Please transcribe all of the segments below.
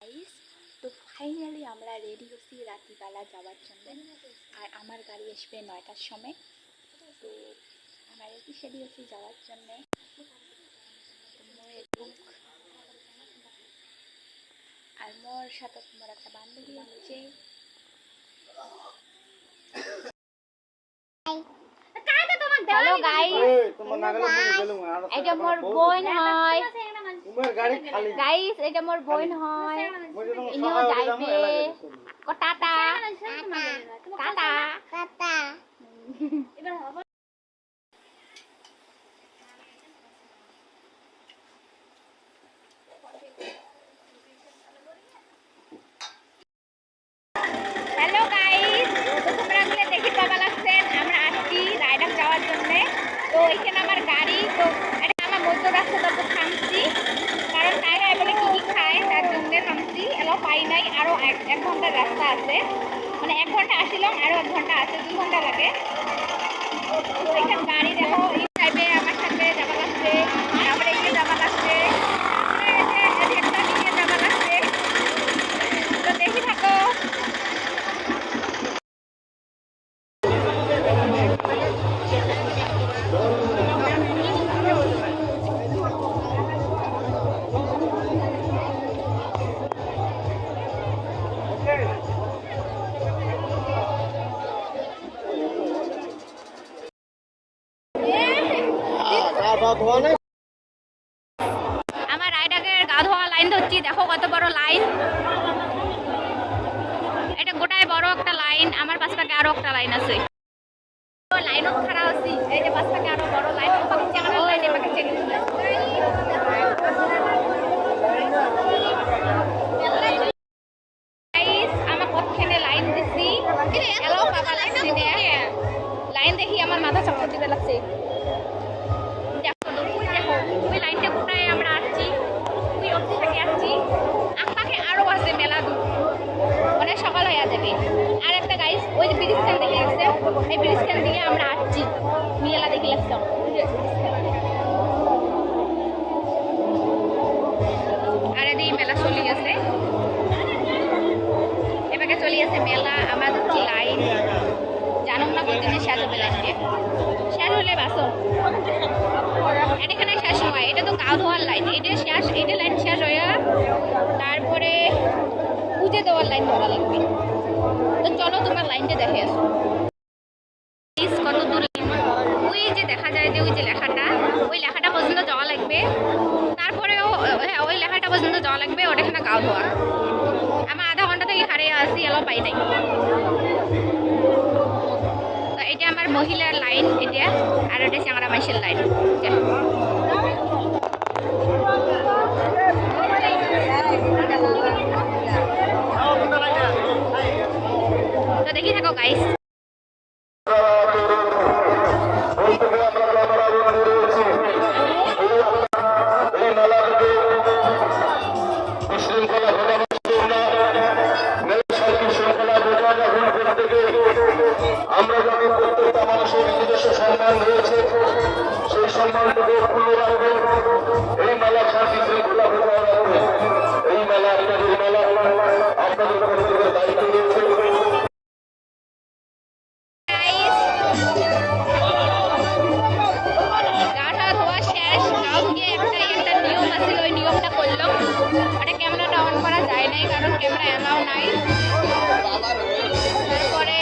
Guys, তো finally আমরা ready হচ্ছি রাত্রিবেলা যাওয়ার জন্য। আর আমার গাড়ি আসবে 9টার সময়। তো আমরা রেডি হচ্ছি যাওয়ার জন্যে। আর মোর সাথে তোমার একটা বান্ধবী আছে। হ্যালো গাইস, এটা মোর বোন হয়। গাইস, এটা মোর বোন হয়। ইনিও যাইবে। Tata tata tata. Hello guys, তো তোমরা মিলে দেখি পাবা লাগছেন আমরা আসছি রায়ডাক যাওয়ার জন্য। তো এখানে আমার গাড়ি, তো এটা আমার মধ্য রাস্তা তো থামছি, কারণ তাইরা বলে কি খায় তার জন্য থামছি। এলাও পাই নাই, আরো 1 ঘন্টার রাস্তা আছে, মানে 1 ঘন্টা আসিলাম, আরো 1 ঘন্টা আছে, 2 ঘন্টা লাগে। তো এখানে গাড়ি দেখো, এই টাইপে আমার সাথে যাওয়া লাগছে, তারপরে এগিয়ে যাওয়া লাগছে, তারপরে একটা নিয়ে যাওয়া লাগছে। তো দেখি থাকো। আমার রায়ডাকের গা ধোয়া লাইন ধরছি, দেখো কত বড় লাইন। এটা গোটায় বড় একটা লাইন, আমার পাশ থেকে আরো একটা লাইন আছে। লাইনও খারাপ আছি, এই যে পাশ থেকে আরো বড় লাইন, লাইন এপাকে চেনে আমার কক্ষণে লাইন দিচ্ছি, এলাও পাবা লাগছি না। লাইন দেখি আমার মাথা চক্কর দিতে লাগছে। দেখো ওই লাইনটা কোটায় আমরা আসছি, ওই অবধি থেকে আসছি। আপাকে আরো আছে মেলা দূর, অনেক সকাল হয়ে যাবে। আর একটা গাইস, ওই যে ব্রিজ স্ট্যান্ড দেখে আসছে, এই ব্রিজ স্ট্যান্ড দিয়ে আমরা আসছি, মেলা দেখে লাগতাম। আর এদিকে মেলা চলে গেছে, এবারে চলে গেছে মেলা। আমার হচ্ছে লাইন, জানো না কতদিনে শেষ হবে লাইনটা, শেষ হলে বাসো এখানে শেষ হয়। এটা তো গা ধোয়ার লাইন, এটা শেষ, এটা লাইন শেষ হয়ে তারপরে পুজো দেওয়ার লাইন ধরা লাগবে। তো চলো তোমার লাইনটা দেখে আসো কত দূর। ওই যে দেখা যায় যে ওই যে লেখাটা, ওই লেখাটা পর্যন্ত যাওয়া লাগবে, তারপরেও হ্যাঁ ওই লেখাটা পর্যন্ত যাওয়া লাগবে। ওটা এখানে গা ধোয়া। আমার আধা ঘন্টা থেকে হারিয়ে আসি, এলাও পাই নাই। তো এটা আমার মহিলার লাইন এটা, আর এটা চাংড়া মাইসের লাইন। তো দেখি থাকো গাইস। আমরা জানি প্রত্যেকটা মানুষের নিজস্ব সম্মান রয়েছে, সেই সম্মানটুকু খুলে রাখবে। এই মেলা শান্তি শৃঙ্খলা বজায় রাখবে। এই মেলা আপনাদের মেলা, আপনাদের প্রত্যেকের দায়িত্ব রয়েছে। গাটা ধোয়া শেষ, গাও ধুয়ে একটা নিয়ম আছে, ওই নিয়মটা করলাম। ওটা ক্যামেরাটা অন করা যায় নাই, কারণ ক্যামেরা অ্যালাউ নাই। তারপরে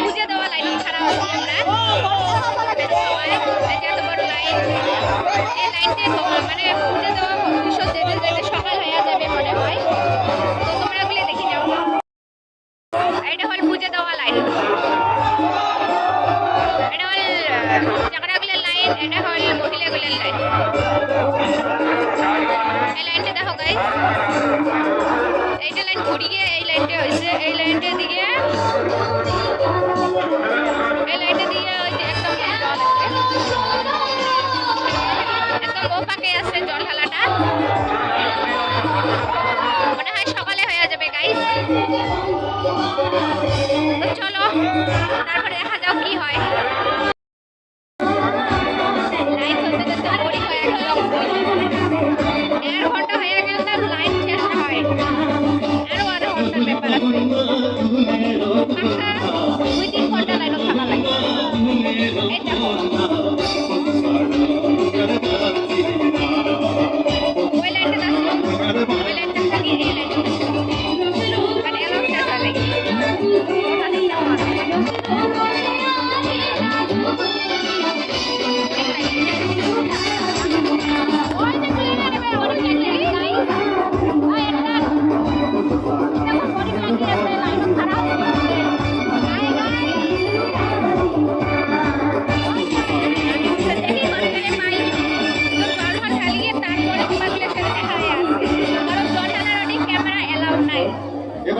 পুজো দেওয়া লাইন খারাপ আছি আমরা, এত বড় লাইন। এই লাইনটা মানে পুজো দেওয়া যেতে যেতে সকাল হয়ে যাবে মনে হয়। তো তোমরা ওগুলো দেখে যাও। এটা হল পুজো দেওয়া লাইন, এটা হল চাকরাগুলোর লাইন, এটা হল মহিলাগুলোর লাইন। এই লাইনটা দেখো গাইস, এইটা লাইন ঘুরিয়ে এই লাইনটা হয়েছে, এই লাইনটা দিকে ওই যে একদম জল আছে, একদম ও পাকে আছে জল ঢালাটা। মনে হয় সকালে হয়ে যাবে গাইস। তো চলো তারপরে দেখা যাও কি হয়। লাইন ধরতে ধরতে ঘড়ি হয়ে গেল 1.5 ঘন্টা হয়ে গেল।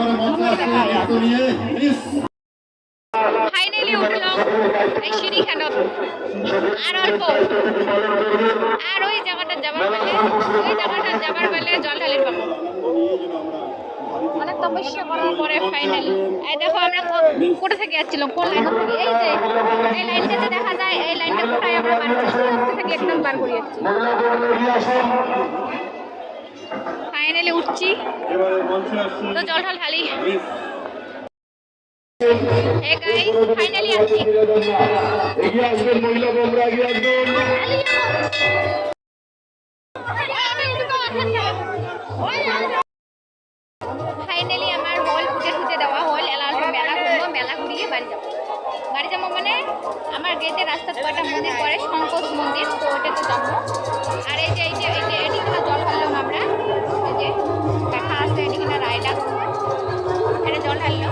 এবারে মঞ্চে আসছে নৃত্য নিয়ে প্লিজ। ফাইনালি উঠলাম এই সিঁড়িখানত আর অল্প আর ওই জায়গাটা যাবার বেলে জল ঢালির পাবো অনেক তপস্যা করার পরে ফাইনালি এই দেখো আমরা কোথা থেকে যাচ্ছিলাম কোন লাইন থেকে এই লাইনটাতে দেখা যায় এই লাইনটা কোথায় আমরা পার করছি ওখান থেকে একদম পার করে যাচ্ছি ফাইনালি উঠছি তো জল ঢালি এই গাইস ফাইনালি আসছি এগিয়ে আসবেন মহিলা বোনরা এগিয়ে আসবেন ফাইনালি আমার হল খুঁজে দেওয়া হল এলার মেলা ঘুরবো মেলা ঘুরিয়ে বাড়ি যাবো মানে আমার গেটে রাস্তা কয়টা মন্দির পরে শঙ্কর মন্দির তো ওটাতে যাবো আর এই যে এদিকে জল ঢাললাম আমরা এই যে দেখা আছে এদিকে রায়ডা এটা জল ঢাললো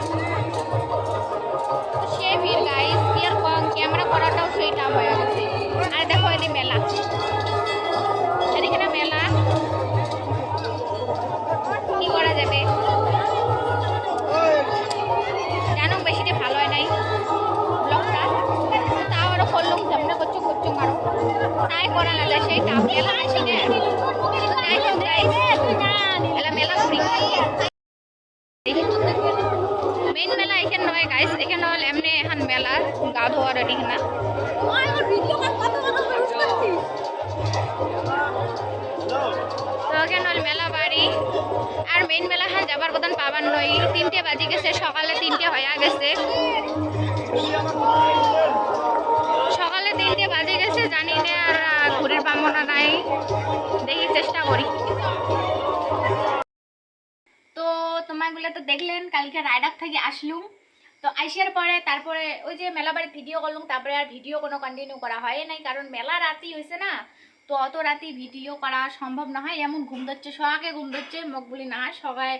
সে ভিড় গাইস ইয়ার ক্যামেরা করাটাও সেই টাফ হয়ে গেছে আর দেখো এদিকে মেলা এদিকে মেলা কি করা যাবে জানো বেশিটা ভালো হয় নাই ব্লগটা তাও আরো করলাম সামনে করছো আরো তাই করা না যায় সেই টাফ মেলা বেশি না যাই হোক গাইস মেলা ঘুরি মেইন মেলা এখানে নয় গাইস এখানে হল এমনি এখন মেলা গা ধোয়ার এদিকে না তো এখানে হল মেলা বাড়ি আর মেইন মেলা হ্যাঁ যাবার কথা পাবার নয় 3টে বাজে গেছে সকালে 3টে হয়ে গেছে জানি না আর ঘুরের পামনা নাই দেখি চেষ্টা করি তো তোমাগুলো তো দেখলেন কালকে রায়ডাক থেকে আসলুম তো আইসার পরে তারপরে ওই যে মেলা বাড়ি ভিডিও করলাম তারপরে আর ভিডিও কোনো কন্টিনিউ করা হয় নাই কারণ মেলা রাতি হয়েছে না তো অত রাতি ভিডিও করা সম্ভব না হয় এমন ঘুম ধরছে সকালে ঘুম ধরছে মকবুলি না হয় সবাই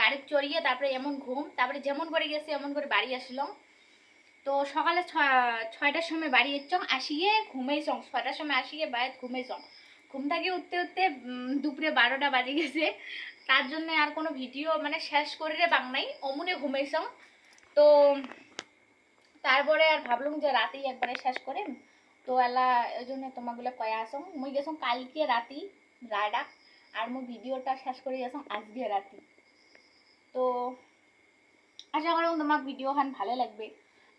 গাড়ি চড়িয়ে তারপরে এমন ঘুম তারপরে যেমন করে গেছে এমন করে বাড়ি আসলাম তো সকালে 6টার সময় বাড়ি এসছং আসিয়ে ঘুমাইছং 6টার সময় আসিয়ে বাইরে ঘুমাইছং ঘুম থেকে উঠতে উঠতে দুপুরে 12টা বাজে গেছে তার জন্য আর কোনো ভিডিও মানে শেষ করে বাংলাই অমনে ঘুমাইছং তো তারপরে আর ভাবলাম যে রাতেই একবারে শেষ করেন তো এলা এই জন্য তোমাগুলো কয়া আসং মুই গেছং কালকে রাতি রায়ডাক আর মুই ভিডিওটা শেষ করে গেছং আজকে রাতি তো আশা করুন তোমার ভিডিওখান ভালো লাগবে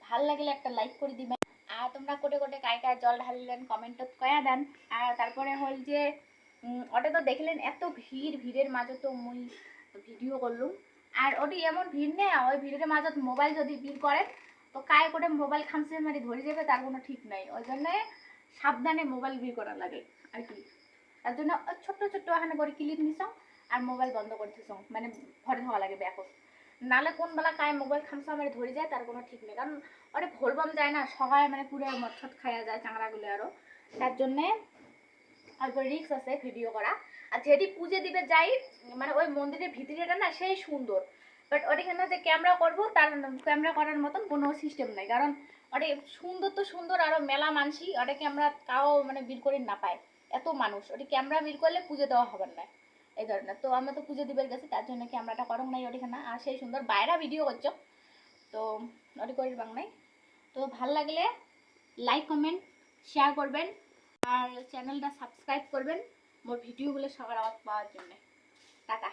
ভাল লাগলে একটা লাইক করে দিবেন আর তোমরা কোটে কোটে কায় কায় জল ঢালিলেন কমেন্টত কয়া দেন আর তারপরে হল যে ওটা তো দেখলেন এত ভিড়ের মাঝে তো মুই ভিডিও করলুম আর ওটি এমন ভিড় নেই ওই ভিড়ের মাঝে মোবাইল যদি ভিড় করেন তো কায় কোটে মোবাইল খামছে মারি ধরে যাবে তার কোনো ঠিক নাই ওই জন্য সাবধানে মোবাইল ভিড় করা লাগে আর কি তার জন্য ছোট্ট ছোট্ট এখানে করে ক্লিপ নিছং আর মোবাইল বন্ধ করে দিছং মানে ভরে ধোয়া লাগে ব্যাপক নালে কোন বেলা কায় মোবাইল খামসা মানে ধরে যায় তার কোনো ঠিক নেই কারণ ওটা ভোলবাম যায় না সবাই মানে পুরো মচ্ছদ খাইয়া যায় চাংড়াগুলো আরও তার জন্যে অল্প রিক্স আছে ভিডিও করা আর যেটি পুজো দিবে যাই মানে ওই মন্দিরের ভিতরেটা না সেই সুন্দর বাট ওটাখানে যে ক্যামেরা করবো তার ক্যামেরা করার মতন কোনো সিস্টেম নাই কারণ ওটা সুন্দর তো সুন্দর আরও মেলা মানসি ওটা ক্যামেরা তাও মানে বের করে না পায় এত মানুষ ওটি ক্যামেরা বের করলে পুজো দেওয়া হবে না এই ধরনের তো আমরা তো পুজো দিবার গেছি তার জন্য ক্যামেরাটা করং নাই ওটিখানে আর সেই সুন্দর বাইরে ভিডিও করছো তো ওটি করির বাংলাই তো ভাল লাগলে লাইক কমেন্ট শেয়ার করবেন আর চ্যানেলটা সাবস্ক্রাইব করবেন মোর ভিডিওগুলো সবার আওয়াজ পাওয়ার জন্য টাটা।